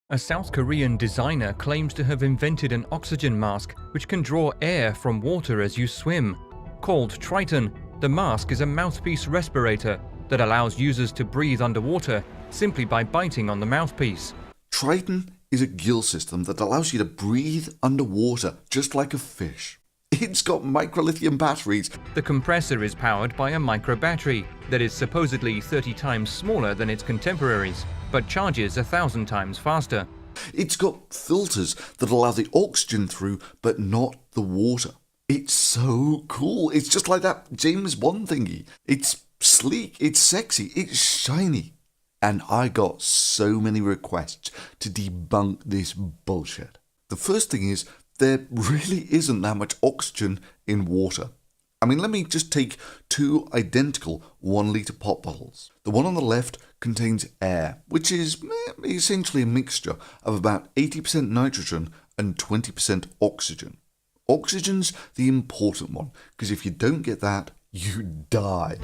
A South Korean designer claims to have invented an oxygen mask which can draw air from water as you swim. Called Triton, the mask is a mouthpiece respirator that allows users to breathe underwater simply by biting on the mouthpiece. Triton is a gill system that allows you to breathe underwater just like a fish. It's got microlithium batteries. The compressor is powered by a micro battery that is supposedly 30 times smaller than its contemporaries, but charges 1,000 times faster. It's got filters that allow the oxygen through, but not the water. It's so cool. It's just like that James Bond thingy. It's sleek, it's sexy, it's shiny. And I got so many requests to debunk this bullshit. The first thing is, there really isn't that much oxygen in water. I mean, let me just take two identical 1 litre pop bottles. The one on the left contains air, which is essentially a mixture of about 80% nitrogen and 20% oxygen. Oxygen's the important one, because if you don't get that, you die.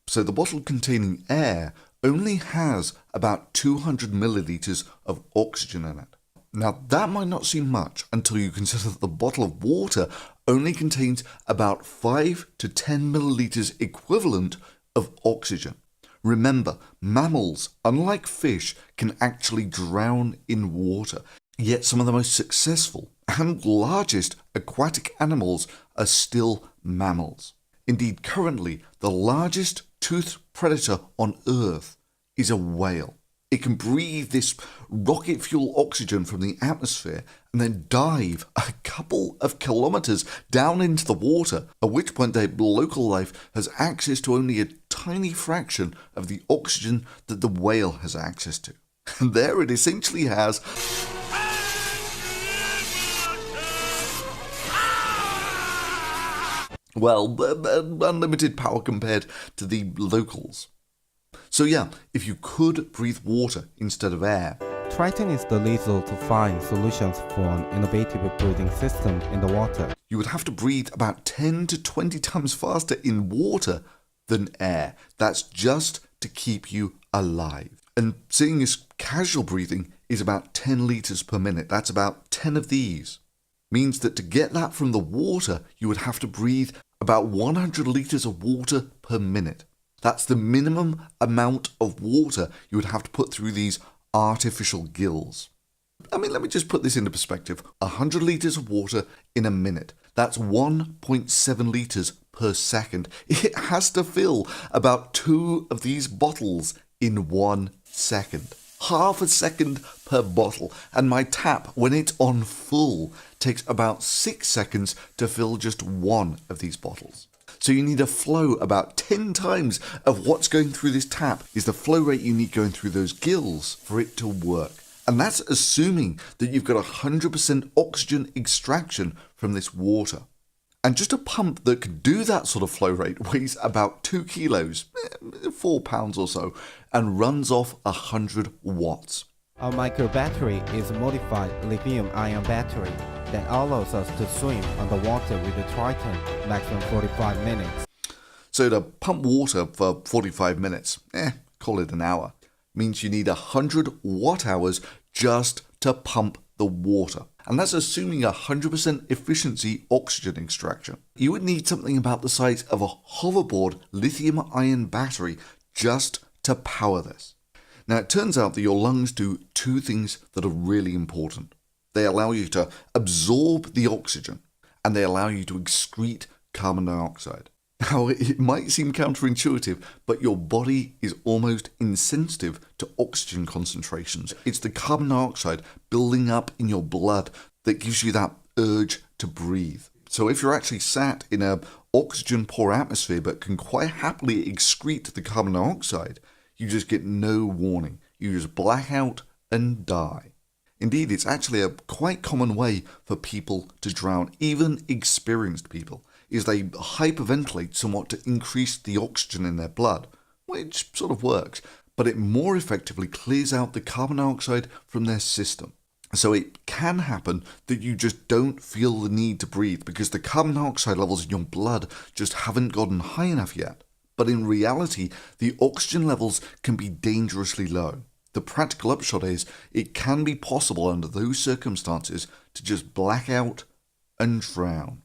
So the bottle containing air only has about 200 millilitres of oxygen in it. Now that might not seem much until you consider that the bottle of water only contains about 5 to 10 millilitres equivalent of oxygen. Remember, mammals, unlike fish, can actually drown in water, yet some of the most successful and largest aquatic animals are still mammals. Indeed, currently, the largest toothed predator on Earth is a whale. It can breathe this rocket fuel oxygen from the atmosphere and then dive a couple of kilometers down into the water, at which point their local life has access to only a tiny fraction of the oxygen that the whale has access to. And there it essentially has unlimited power compared to the locals. So yeah, if you could breathe water instead of air. Triton is the lethal to find solutions for an innovative breathing system in the water. You would have to breathe about 10 to 20 times faster in water than air. That's just to keep you alive. And seeing as casual breathing is about 10 litres per minute, that's about 10 of these. Means that to get that from the water, you would have to breathe about 100 litres of water per minute. That's the minimum amount of water you would have to put through these artificial gills. I mean, let me just put this into perspective. 100 litres of water in a minute. That's 1.7 litres per second. It has to fill about 2 of these bottles in 1 second. Half a second per bottle, and my tap, when it's on full, takes about 6 seconds to fill just 1 of these bottles. So you need a flow about 10 times of what's going through this tap is the flow rate you need going through those gills for it to work. And that's assuming that you've got 100% oxygen extraction from this water. And just a pump that can do that sort of flow rate weighs about 2 kilos, 4 pounds or so, and runs off 100 watts. Our micro battery is a modified lithium-ion battery that allows us to swim underwater with the Triton, maximum 45 minutes. So to pump water for 45 minutes, call it an hour, means you need 100 watt hours just to pump the water. And that's assuming 100% efficiency oxygen extraction. You would need something about the size of a hoverboard lithium-ion battery just to power this. Now it turns out that your lungs do 2 things that are really important. They allow you to absorb the oxygen, and they allow you to excrete carbon dioxide. Now, it might seem counterintuitive, but your body is almost insensitive to oxygen concentrations. It's the carbon dioxide building up in your blood that gives you that urge to breathe. So if you're actually sat in an oxygen-poor atmosphere but can quite happily excrete the carbon dioxide, you just get no warning. You just black out and die. Indeed, it's actually a quite common way for people to drown, even experienced people, is they hyperventilate somewhat to increase the oxygen in their blood, which sort of works, but it more effectively clears out the carbon dioxide from their system. So it can happen that you just don't feel the need to breathe because the carbon dioxide levels in your blood just haven't gotten high enough yet. But in reality, the oxygen levels can be dangerously low. The practical upshot is it can be possible under those circumstances to just black out and drown.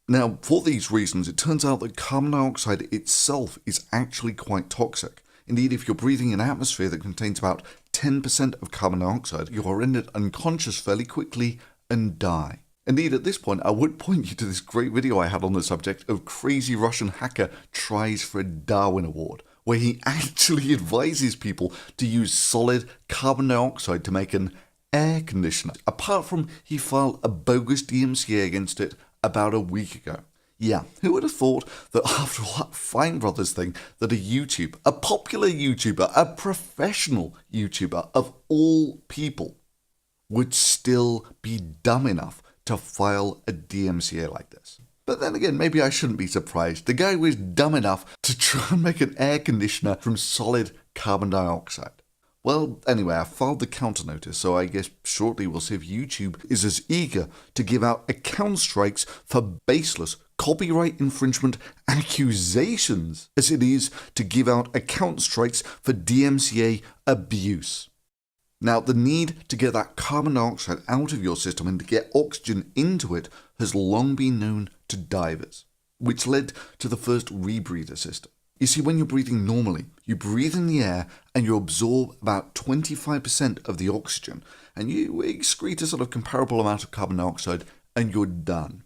Now, for these reasons, it turns out that carbon dioxide itself is actually quite toxic. Indeed, if you're breathing an atmosphere that contains about 10% of carbon dioxide, you are rendered unconscious fairly quickly and die. Indeed, at this point, I would point you to this great video I had on the subject of crazy Russian hacker tries for a Darwin Award, where he actually advises people to use solid carbon dioxide to make an air conditioner. Apart from he filed a bogus DMCA against it about a week ago. Yeah, who would have thought that after that Fine Brothers thing, that a popular YouTuber, a professional YouTuber of all people, would still be dumb enough to file a DMCA like this. But then again, maybe I shouldn't be surprised. The guy was dumb enough to try and make an air conditioner from solid carbon dioxide. Well, anyway, I filed the counter notice, so I guess shortly we'll see if YouTube is as eager to give out account strikes for baseless copyright infringement accusations as it is to give out account strikes for DMCA abuse. Now, the need to get that carbon dioxide out of your system and to get oxygen into it has long been known to divers, which led to the first rebreather system. You see, when you're breathing normally, you breathe in the air and you absorb about 25% of the oxygen, and you excrete a sort of comparable amount of carbon dioxide, and you're done.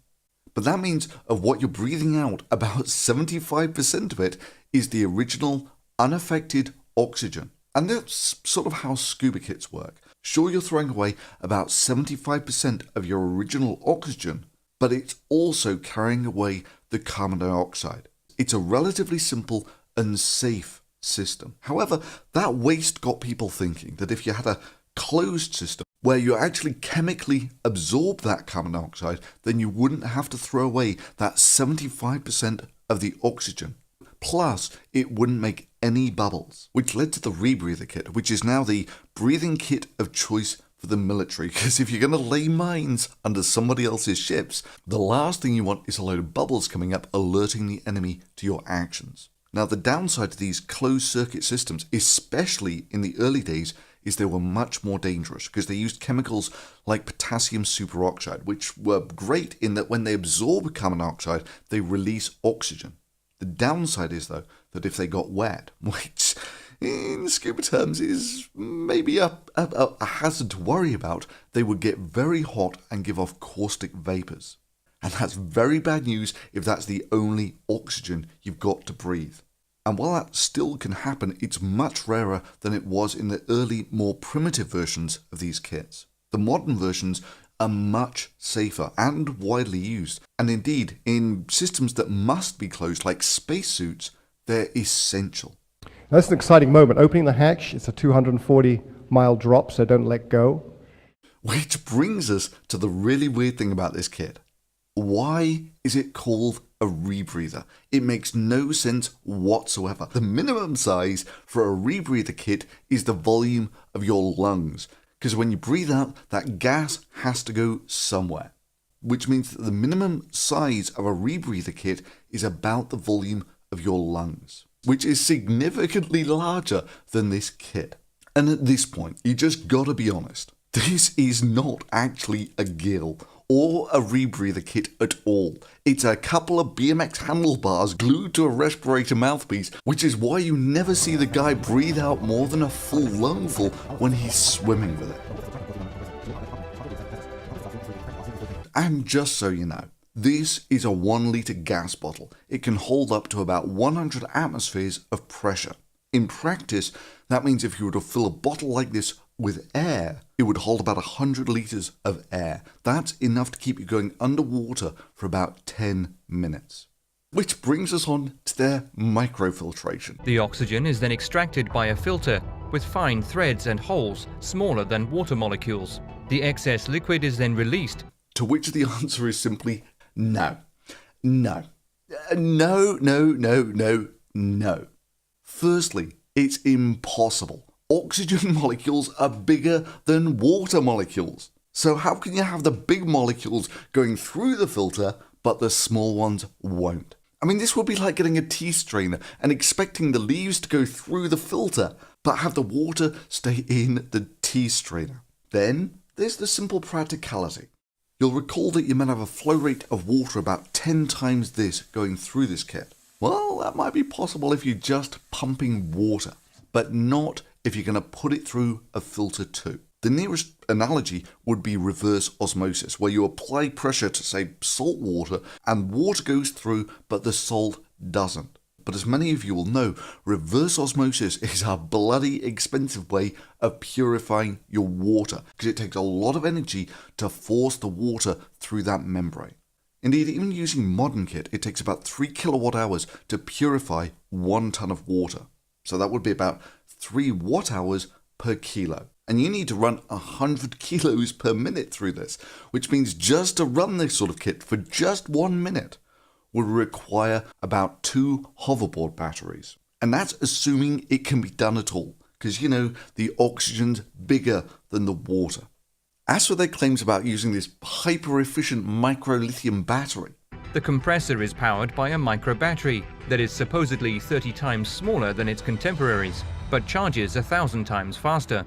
But that means of what you're breathing out, about 75% of it is the original unaffected oxygen. And that's sort of how scuba kits work. Sure, you're throwing away about 75% of your original oxygen, but it's also carrying away the carbon dioxide. It's a relatively simple and safe system. However, that waste got people thinking that if you had a closed system where you actually chemically absorb that carbon dioxide, then you wouldn't have to throw away that 75% of the oxygen. Plus, it wouldn't make any bubbles, which led to the rebreather kit, which is now the breathing kit of choice for the military, because if you're going to lay mines under somebody else's ships, the last thing you want is a load of bubbles coming up alerting the enemy to your actions. Now, the downside to these closed-circuit systems, especially in the early days, is they were much more dangerous because they used chemicals like potassium superoxide, which were great in that when they absorb carbon dioxide, they release oxygen. The downside is, though, that if they got wet, which in scuba terms is maybe a hazard to worry about, they would get very hot and give off caustic vapors. And that's very bad news if that's the only oxygen you've got to breathe. And while that still can happen, it's much rarer than it was in the early, more primitive versions of these kits. The modern versions are much safer and widely used, and indeed, in systems that must be closed like spacesuits, they're essential. That's an exciting moment. Opening the hatch, it's a 240-mile drop, so don't let go. Which brings us to the really weird thing about this kit. Why is it called a rebreather? It makes no sense whatsoever. The minimum size for a rebreather kit is the volume of your lungs, because when you breathe out, that gas has to go somewhere, which means that the minimum size of a rebreather kit is about the volume of your lungs, which is significantly larger than this kit. And at this point, you just gotta be honest. This is not actually a gill or a rebreather kit at all. It's a couple of BMX handlebars glued to a respirator mouthpiece, which is why you never see the guy breathe out more than a full lungful when he's swimming with it. And just so you know, this is a 1 litre gas bottle. It can hold up to about 100 atmospheres of pressure. In practice, that means if you were to fill a bottle like this with air, it would hold about 100 litres of air. That's enough to keep you going underwater for about 10 minutes. Which brings us on to their microfiltration. The oxygen is then extracted by a filter with fine threads and holes smaller than water molecules. The excess liquid is then released. To which the answer is simply no. No. No, no, no, no, no. Firstly, it's impossible oxygen molecules are bigger than water molecules. So how can you have the big molecules going through the filter, but the small ones won't? I mean, this would be like getting a tea strainer and expecting the leaves to go through the filter, but have the water stay in the tea strainer. Then there's the simple practicality. You'll recall that you might have a flow rate of water about 10 times this going through this kit. Well, that might be possible if you're just pumping water, but not if you're going to put it through a filter too. The nearest analogy would be reverse osmosis, where you apply pressure to, say, salt water, and water goes through, but the salt doesn't. But as many of you will know, reverse osmosis is a bloody expensive way of purifying your water, because it takes a lot of energy to force the water through that membrane. Indeed, even using modern kit, it takes about 3 kilowatt hours to purify 1 ton of water. So that would be about 3 watt hours per kilo. And you need to run 100 kilos per minute through this, which means just to run this sort of kit for just 1 minute would require about 2 hoverboard batteries. And that's assuming it can be done at all, because, you know, the oxygen's bigger than the water. As for their claims about using this hyper-efficient micro-lithium battery, The compressor is powered by a micro battery that is supposedly 30 times smaller than its contemporaries, but charges 1,000 times faster.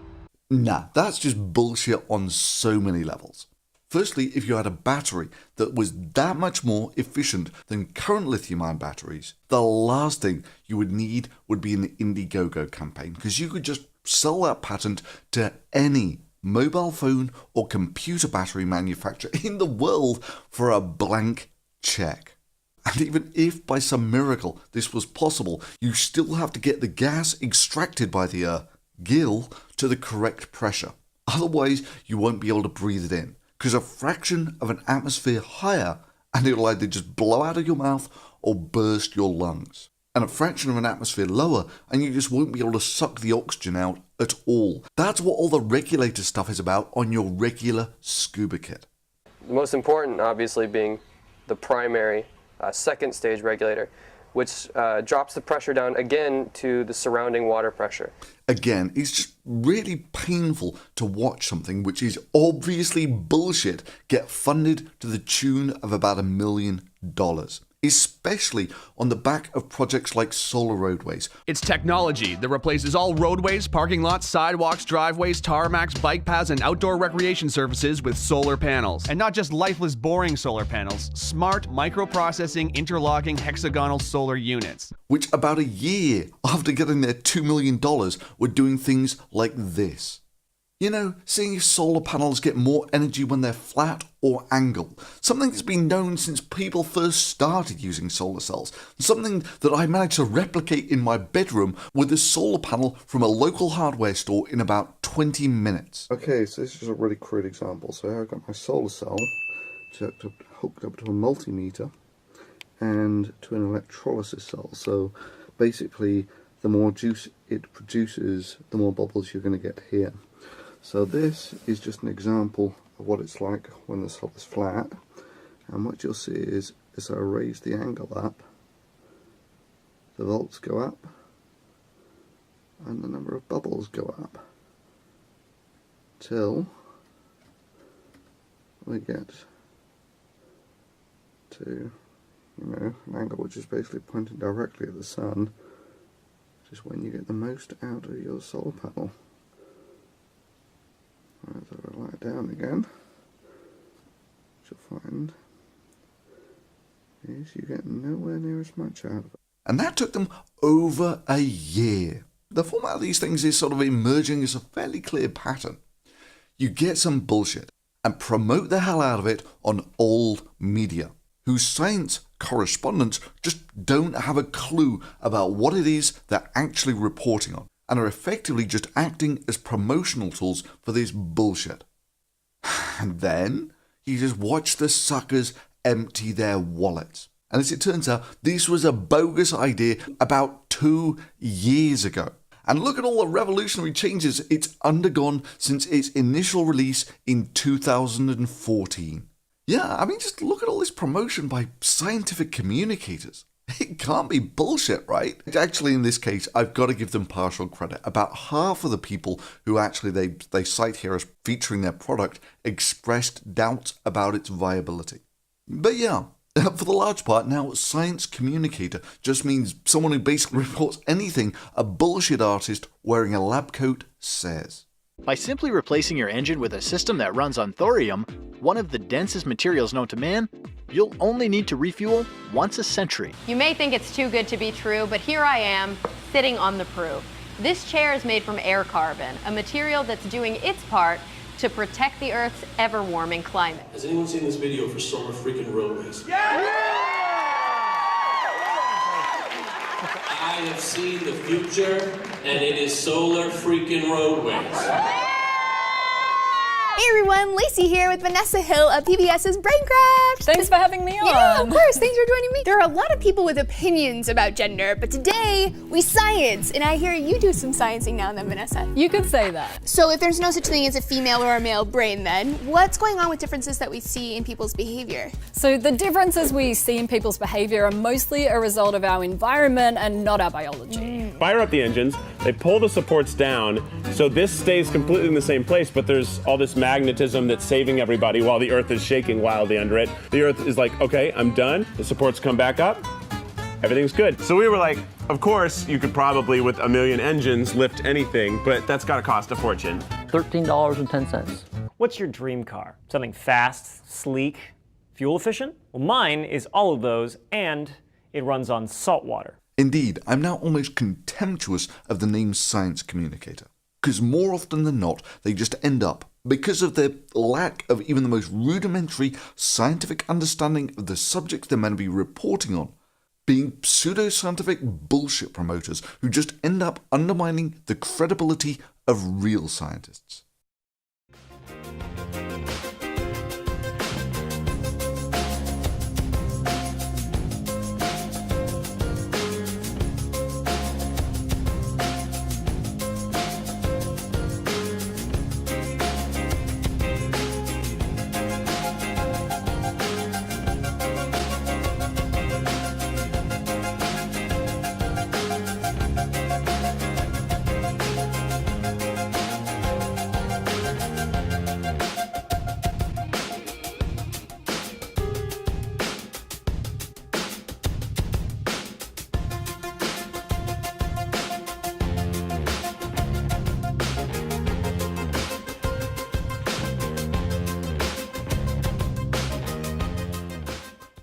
nah, that's just bullshit on so many levels. Firstly, if you had a battery that was that much more efficient than current lithium-ion batteries, the last thing you would need would be an Indiegogo campaign, because you could just sell that patent to any mobile phone or computer battery manufacturer in the world for a blank check. And even if by some miracle this was possible, you still have to get the gas extracted by the gill to the correct pressure. Otherwise, you won't be able to breathe it in, because a fraction of an atmosphere higher and it'll either just blow out of your mouth or burst your lungs. And a fraction of an atmosphere lower and you just won't be able to suck the oxygen out at all. That's what all the regulator stuff is about on your regular scuba kit. The most important, obviously, being the primary second stage regulator, which drops the pressure down again to the surrounding water pressure. Again, It's just really painful to watch something which is obviously bullshit get funded to the tune of about $1 million. Especially on the back of projects like solar roadways. It's technology that replaces all roadways, parking lots, sidewalks, driveways, tarmacs, bike paths, and outdoor recreation surfaces with solar panels. And not just lifeless, boring solar panels, smart, microprocessing, interlocking, hexagonal solar units. Which about a year after getting their $2 million were doing things like this. You know, seeing if solar panels get more energy when they're flat or angled. Something that's been known since people first started using solar cells. Something that I managed to replicate in my bedroom with a solar panel from a local hardware store in about 20 minutes. Okay, so this is a really crude example. So I've got my solar cell hooked up to a multimeter and to an electrolysis cell. So basically, the more juice it produces, the more bubbles you're going to get here. So this is just an example of what it's like when the cell is flat, and what you'll see is as I raise the angle up, the volts go up and the number of bubbles go up till we get to, an angle which is basically pointing directly at the sun, which is when you get the most out of your solar panel. As I light down again, what you'll find is you get nowhere near as much out of it. And that took them over a year. The format of these things is sort of emerging as a fairly clear pattern. You get some bullshit and promote the hell out of it on old media, whose science correspondents just don't have a clue about what it is they're actually reporting on, and are effectively just acting as promotional tools for this bullshit. And then you just watch the suckers empty their wallets. And as it turns out, this was a bogus idea about 2 years ago. And look at all the revolutionary changes it's undergone since its initial release in 2014. Yeah, I mean, just look at all this promotion by scientific communicators. it can't be bullshit, right? Actually, in this case, I've got to give them partial credit. About half of the people who actually they cite here as featuring their product expressed doubts about its viability. But yeah, for the large part, now science communicator just means someone who basically reports anything a bullshit artist wearing a lab coat says. By simply replacing your engine with a system that runs on thorium, one of the densest materials known to man, you'll only need to refuel once a century. You may think it's too good to be true, but here I am, sitting on the proof. This chair is made from air carbon, a material that's doing its part to protect the Earth's ever-warming climate. Has anyone seen this video for solar freaking roadways? Yeah! I have seen the future, and it is solar freaking roadways. Hey everyone, Lacey here with Vanessa Hill of PBS's Braincraft. Thanks for having me on. Yeah, of course, thanks for joining me. There are a lot of people with opinions about gender, but today we science, and I hear you do some sciencing now and then, Vanessa. You could say that. So if there's no such thing as a female or a male brain then, what's going on with differences that we see in people's behavior? So the differences we see in people's behavior are mostly a result of our environment and not our biology. Fire up the engines, they pull the supports down, so this stays completely in the same place, but there's all this magnetism that's saving everybody while the Earth is shaking wildly under it. The Earth is like, okay, I'm done. The supports come back up. Everything's good. So we were like, of course, you could probably, with a million engines, lift anything, but that's gotta cost a fortune. $13.10. What's your dream car? Something fast, sleek, fuel efficient? Well, mine is all of those, and it runs on salt water. Indeed, I'm now almost contemptuous of the name science communicator, because more often than not, they just end up, because of their lack of even the most rudimentary scientific understanding of the subjects they're meant to be reporting on, being pseudoscientific bullshit promoters who just end up undermining the credibility of real scientists.